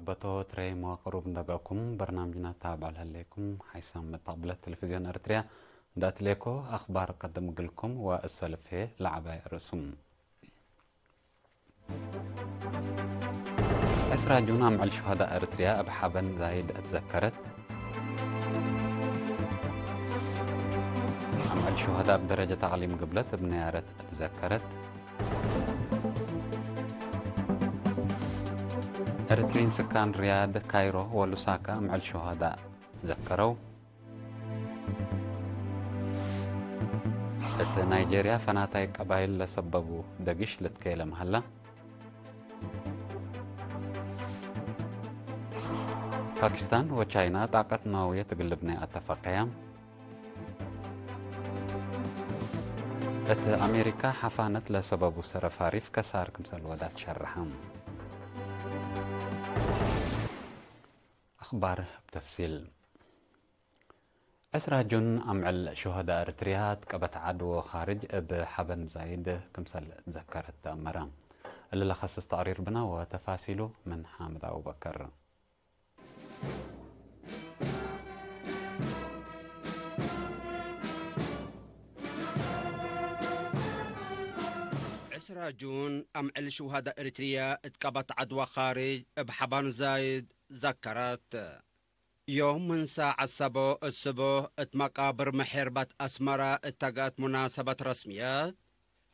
شبتو تري مواقروب ندقاكم برنامجنا تابع لكم حيث متقبلة تلفزيون أريتريا دات ليكو أخبار قدم لكم والسلفة لعباء رسوم أسرى جونا مع الشهداء أريتريا أبحابا زايد أتذكرت مع الشهداء بدرجة تعليم قبلت بنيارة أتذكرت أريتريين سكان رياض كايرو ولوساكا مع الشهداء ذكروا نيجيريا فناتاي قبائل لسببوا دقش لتكيلم هلا باكستان وچاينا طاقة نووية تقلبنا اتفاقيا أمريكا حفانت لسبب سرفاريف كسار كمسل ودات شرحام أخبار بتفصيل أسرى جن أمعل شهداء أريتريات قبت عدو خارج بحبن زايد كمسل تذكرت مرام اللي لخصص تقرير بنا وتفاصيله من حامد أبو بكر أسرى جون أمعل شهداء أريتريا اتقبت عدو خارج بحبن زايد ذكرت يوم من ساعة الصبح اتمقابر محربة أسمرة اتقات مناسبة رسميات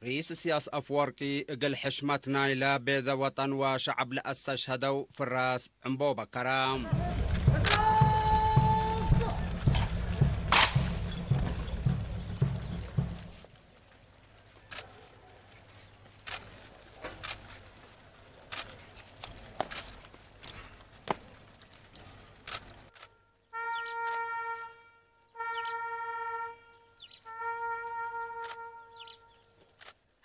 رئيس سياس أفورقي قل حشمة نايلة بيض وطن وشعب لأستشهدوا في الراس عمبوبة كرام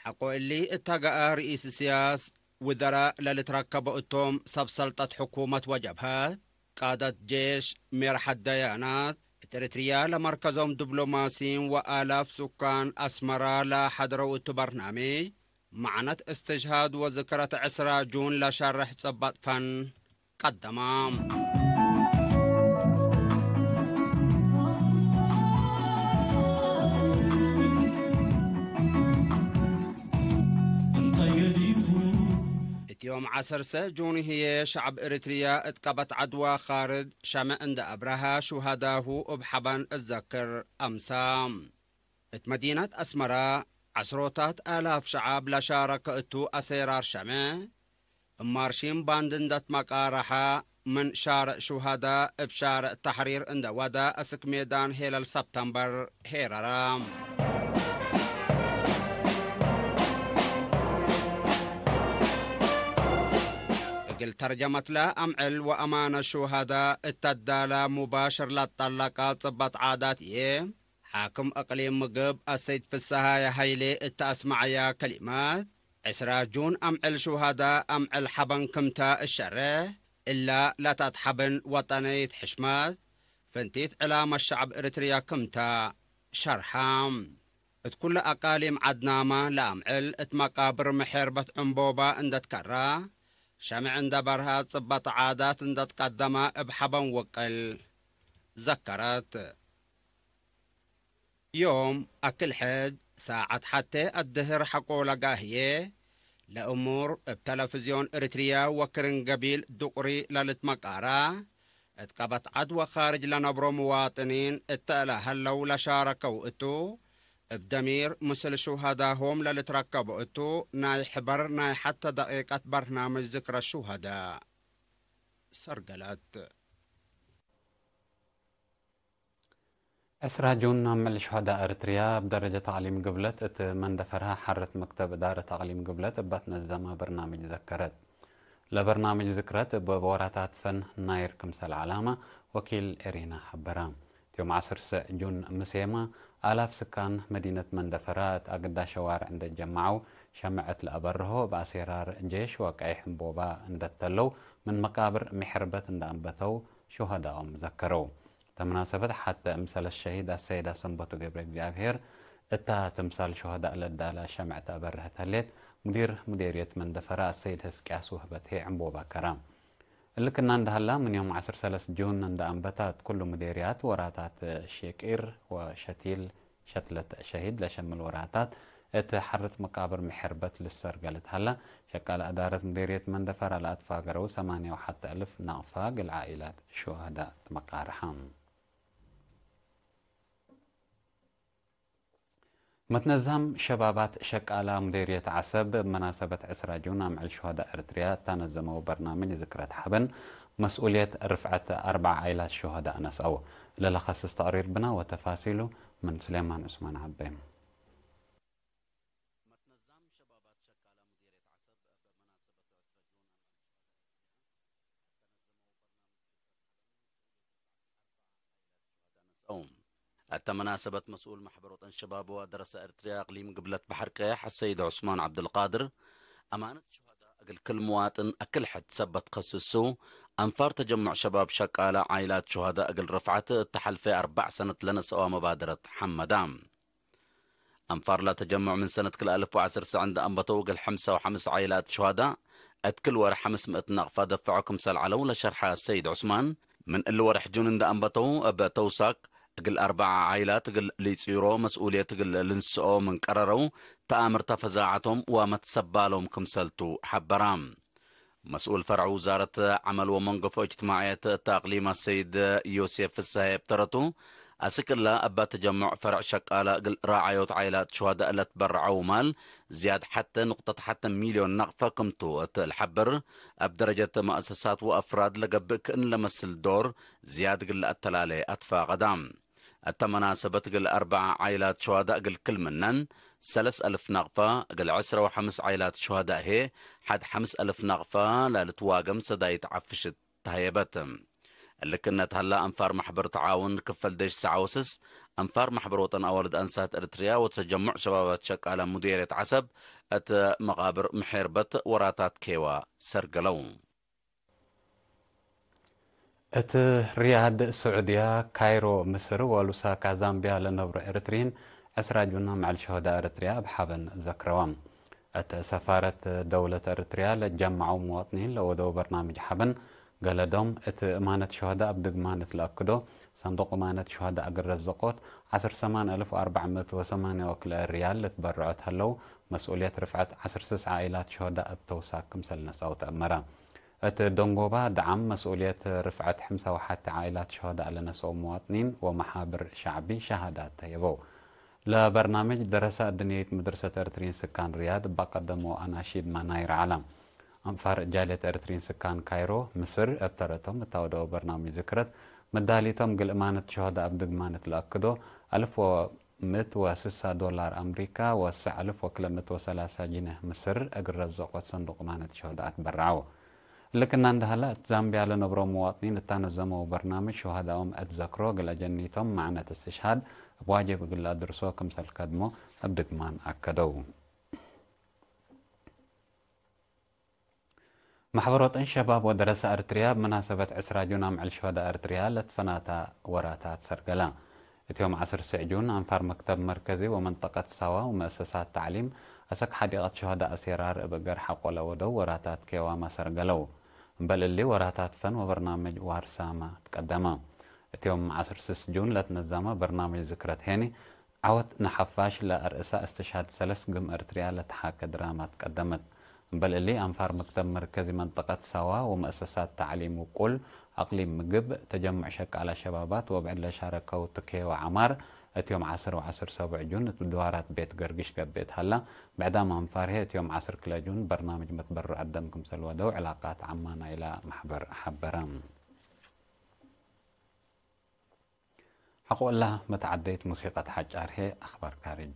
حقو اللي اتقى رئيس سياس وزراء للتركبوا اتهم سبسلطة حكومة وجبهات قادة جيش مرح الديانات اريتريا لمركزهم دبلوماسيين وآلاف سكان أسمرة لا حضروا برنامج معنت استجهاد وذكرة عسرى جون لشرح صبت فن قدمام يوم 10 جون هي شعب إريتريا اتقبت عدوى خارج شمع عند أبرها شهداه بحبن الذكر أمسام مدينة أسمرة عشرات آلاف شعب لشارك اتو أسيرار شمع مارشين باندندت مقارحة من شارع شهداء بشارع التحرير عند ودا أسك ميدان هيلال سبتمبر هيرارام قل ترجمت له أمعل وأمان الشهداء التدالة مباشر للطلقات صبت عادات حاكم أقليم مقب السيد في السهاية هيلي التأسمعية كلمات عسرى جون أمعل شهداء أمعل حبن كمتا الشره إلا لا تتحبن وطنية حشمات فانتيت علام الشعب إريتريا كمتا شرحام كل أقاليم عدنامة لأمعل اتمقابر محربة عمبوبة عند تكرا شمع عند برها صبت عادات عند تقدم بحبن وقل ذكرت يوم أكل حد ساعة حتى الدهر حقو لقاهية لأمور بتلفزيون إريتريا وكرن قبيل دقري للتمقارا اتقبت عدوى خارج لنبرو مواطنين اتألا هلو لشاركوا اتو بدمير مثل شهداهم للتركبوا اتو ناي حبر ناي حتى دقيقة برنامج ذكرى الشهداء سرقلت أسرى جون مع الشهداء أريتريا بدرجة تعليم قبلت من دفرها حرت مكتب إدارة تعليم قبلت بتنظم برنامج ذكرت لبرنامج ذكرت بوراتات فن ناير كمسل علامة وكيل إرينا حبرام يوم 10 جون مسيمة آلاف سكان مدينة مندفرات أقدا شوارع عند الجمعوا شمعت لأبره بأسيرار جيش وقعيح بوبا عند التلو من مقابر محربة عند أنبتو شهداء ذكروا تمناسبة حتى امثال الشهيد السيدة سنبتو جبريل جابهير اتا تمثال شهداء للدالة شمعت أبره تليت مديرية مندفرة السيد هسكياس وهبته عمبوبا كرام اللي كنا عندها من يوم 13 جون عند أنبتات كل مديريات وراتات شيكير وشتيل شتلة شهيد لشمل وراتات اتحرت مقابر محربة للسر قالت هلا شكال أدارة مديرية مندفر على أطفاق رو 8,000 نافاق العائلات شهداء مقارحان. متنظم شبابات شكالة مديرية عسب بمناسبة 10 جون عمل شهداء أريتريا تنظموا برنامج ذكرى حبن مسؤولية رفعة 4 عائلات شهداء نسأو للخصص تقرير بنا وتفاصيله من سليمان عثمان عبين. مناسبة مسؤول محبر وطن شباب ودرس أريتريا إقليم قبلة بحر قيح السيد عثمان عبد القادر أمانة شهداء أقل كل مواطن أكل حد سبت قصصو أنفار تجمع شباب شكالة عائلات شهداء أقل رفعت التحل في 4 سنة لنسأوا مبادرة حمدام أنفار لا تجمع من سنة كل 1010 عند أنبطو أقل 5 عائلات شهداء أتكل ورح 500 نغفة دفعكم سال علو لشرحها السيد عثمان من اللي ورح جون عند أنبطو بتوساك قل 4 عائلات قل ليصيرو مسؤولية قل لنسؤو من قررو تآمر تفزاعتهم ومتسبالهم كمسلتو حبرام مسؤول فرع وزارة عمل ومنقف اجتماعية تأقليم السيد يوسف السهيب ترتو أسكلا أبا تجمع فرع شكالة قل راعيوت عائلات شهداء اللي تبرعوا مال زياد حتى نقطة حتى 1,000,000 نقفة كمتو الحبر بدرجة مؤسسات وأفراد لقبك إن لمسل دور زياد قل التلالي أطفى غدام التمناسبة قل 4 عائلات شهداء قل كل منن 3,000 نغفة قل 10 و5 عائلات شهداء هي حد 5,000 نغفة للتواقم سدايت عفشت تهيبتهم اللي كنا هلا أنفار محبر تعاون كفل ديش سعوسس أنفار محبر وطن أولد أنسات إريتريا وتجمع شبابات شك على مديرية عسب أت مقابر محربة وراتات كيوا سرقلون ات رياض السعودية كايرو مصر ولوساكا زامبيا لنبر إريترين 10 جون مع الشهداء إريتريا بحبن ذكروان ات سفارة دولة إريتريا لتجمعوا مواطنين لودو برنامج حبن قال دوم ات امانة شهداء بدقمانة الأكدو صندوق امانة شهداء اقر الزقوت 10,408 ريال لتبرعت هلو مسؤولية رفعت 10 عائلات شهداء بتوساك كمسل نساو تأمرا ات دونغوبا دعم مسؤولية رفعت 51 عائلات شهداء لنساو مواطنين ومحابر شعبي شهادات تيبو لبرنامج دراسة دنيا مدرسة إريترين سكان رياض بقدموا أناشيد مناير عالم أنفار جالية إريترين سكان كايرو مصر ابترتهم تاودو برنامج ذكرت مداليتهم قل إمانة شهداء بدقمانة الأكدو 1,106 دولار أمريكا وسع 1,203 جنيه مصر أقر رزقوت صندوق إمانة شهداء تبرعوا لكن عند هلا زامبيا لنبرو مواطنين التنظموا برنامج شهداءهم أتذكروا قل أجنيتهم معنى استشهاد بواجب قل أدرسوا كمسل قدموا بدقمان أكدو محبرات شباب ودراسة أريتريا بمناسبة 10 جون مع الشهداء أريتريا لتفناتا وراتات سرقلا يوم 10 جون أنفار مكتب مركزي ومنطقة سوا ومؤسسات تعليم أسك حديقة شهداء أسيرار بقر حق ولا ودو وراتات كيواما سرقلو بل اللي وراتات فن وبرنامج وارسامة تقدما يوم 10 جون لتنظم برنامج ذكرت هيني عود نحفاش لأرئساء استشهاد 3 قم أريتريا لتحاك دراما تقدمت بل اللي أنفار مكتب مركزي منطقة سوا ومؤسسات تعليم وكل أقليم مقب تجمع شك على شبابات وبعد لشاركوا تكي وعمار يوم 10 و10 7 جون بدوارات بيت قرقش بيت هلا بعدما أنفار هي يوم 10 كلا جون برنامج متبرع قدمكم سلوى دو علاقات عمانة إلى محبر حبرام حقول الله متعديت موسيقى حج أرهي أخبار كارج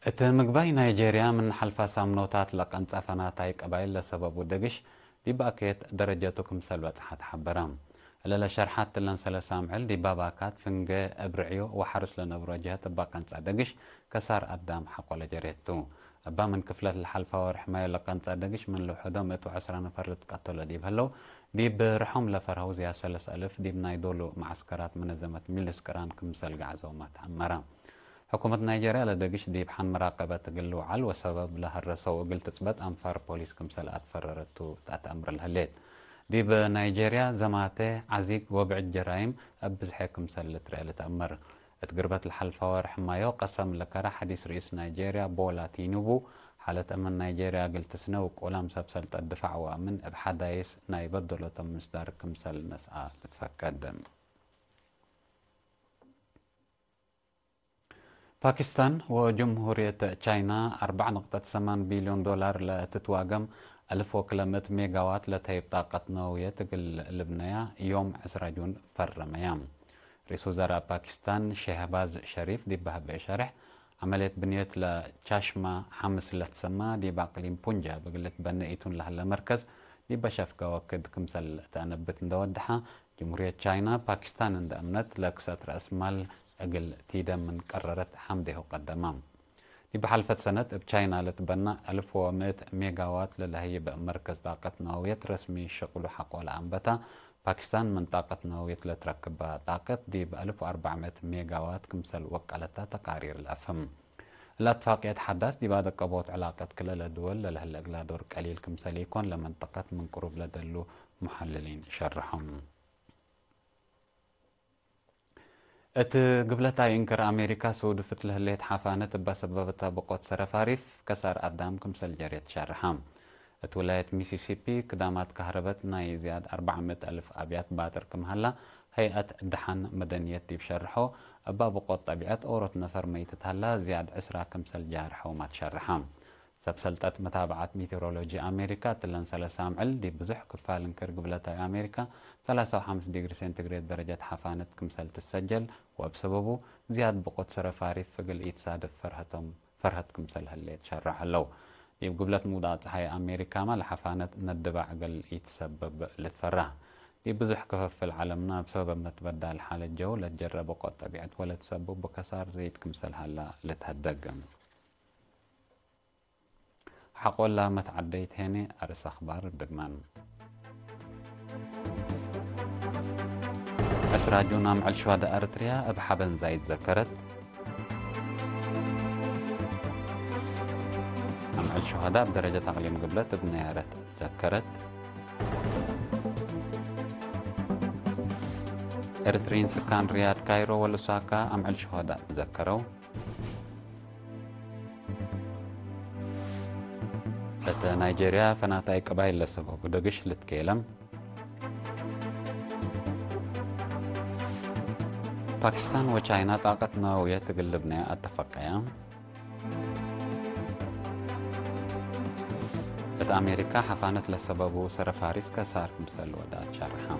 ات مقباي نيجيريا من حلفا سامنوتات لقن صفناتاي قبايل لسبب ودقش دي باكيت درجتكم سلوت حد حبرام للا شرحات لن سلسامعل دي باباكات فنج ابرعيو وحرس لنبرجات باقن صدقش كسار قدام حق ولا جريتو ابا من كفلة الحلفا ورحماية لقن صدقش من لحدو 110 نفر لتقتل دي بهلو دي برحوم لفرهوز يا 3,000 دي بنايدولو معسكرات منظمة ميلسكران كمسل قعزومات عمرام حكومة نيجيريا لدقش ديب حن مراقبة قلو عل وسبب لها الرسو قل تثبت أنفار بوليس كمسلات فررتو تأت أمر الهليت ديب نيجيريا زماته عزيق وبع الجرائم أبز حكم سلت رئالة أمر اتقربت الحل فوارح مايو قسم لكرا حديث رئيس نيجيريا بولا تينوبو حالة أمن نيجيريا قلت سنوك ولام سبسلت الدفاع وأمن بحدايس نايبدو لتم مصدر كمسل نسعى لتفكد باكستان وجمهورية تشاينا 4.8 بليون دولار لتتواجم 1100 ميجاوات لتهيب طاقة نووية تقل لبنايا يوم 10 جون فرميام رئيس وزراء باكستان شهباز شريف دي بهب شرح عملية بنية لتشاشما حمس اللي تسمى دي باقليم بونجا بقلت بنيتون لها المركز دي بشافكا وكد كمسل تأنبت ندودحها جمهورية تشاينا باكستان اند أمنت لكسات رأس مال أقل تيدا من قررت حمده قدمام دي بحلفة سنة بتشاينا لتبنى 1100 ميجاوات للهي بمركز طاقة نووية رسمي شغل حق والأنبتا باكستان من طاقة نووية لتركب طاقة دي ب 1400 ميجاوات كمسل وكالتها تقارير الأفهم الاتفاق يتحدث دي بعد قبوت علاقة كل الدول للهلق دور قليل كمسل يكون لمنطقة من قرب لدلو محللين شرحهم قبلتا ينكر أمريكا سود فتله اللي حفانت بسببتها بقوت سرفاريف كسر أردام كمسل جريت شرحام ولاية ميسيسيبي قدامات كهربت ناي زياد 400 ألف أبيات باتر كمهلا هيئة دحن مدنية دي بشرحو أبا بقوت طبيعت أورت نفر ميتت هلا زياد عسرا كمسل جارحو ما تشرحام سبسلتات متابعة ميتيرولوجي أمريكا تلن سلسام عل دي بزح كفال انكر قبلتا أمريكا 53 ديجري سنتيغريد درجة حفانت كمسل تسجل وبسببه زياد بقوت سرفاريف فقل يتصادف فرهت كمسل هاللي تشرح اللو دي قبلت موضات هاي أمريكا ما لحفانت ندبع قل يتسبب لتفرها دي بزح كفف في العالمنا بسبب ما تبدأ الحالة الجو لتجرب بقوت طبيعت ولا تسبب بكسار زيد كمسل هلا لتهدق حقول لا ما تعديت هنا أرس أخبار الدقمان أسراجونا مع الشهداء أرتريا بحبن زايد ذكرت مع الشهداء بدرجة تقليم قبلت بنيارة ذكرت إرترين سكان رياض كايرو ولوساكا مع الشهداء ذكروا نيجيريا فناتاي قبائل لسبب ودقش لتكيلم باكستان وچاينا طاقة نووية تقلبنا اتفقيا أمريكا حفانت لسبب سرفاريف كسار كمسل ودات شرحام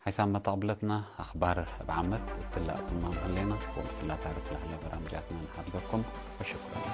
حيثما طابلتنا أخبار بعمد تلا أتمام علينا وبسلا تعرف لها برامجاتنا نحبكم وشكرا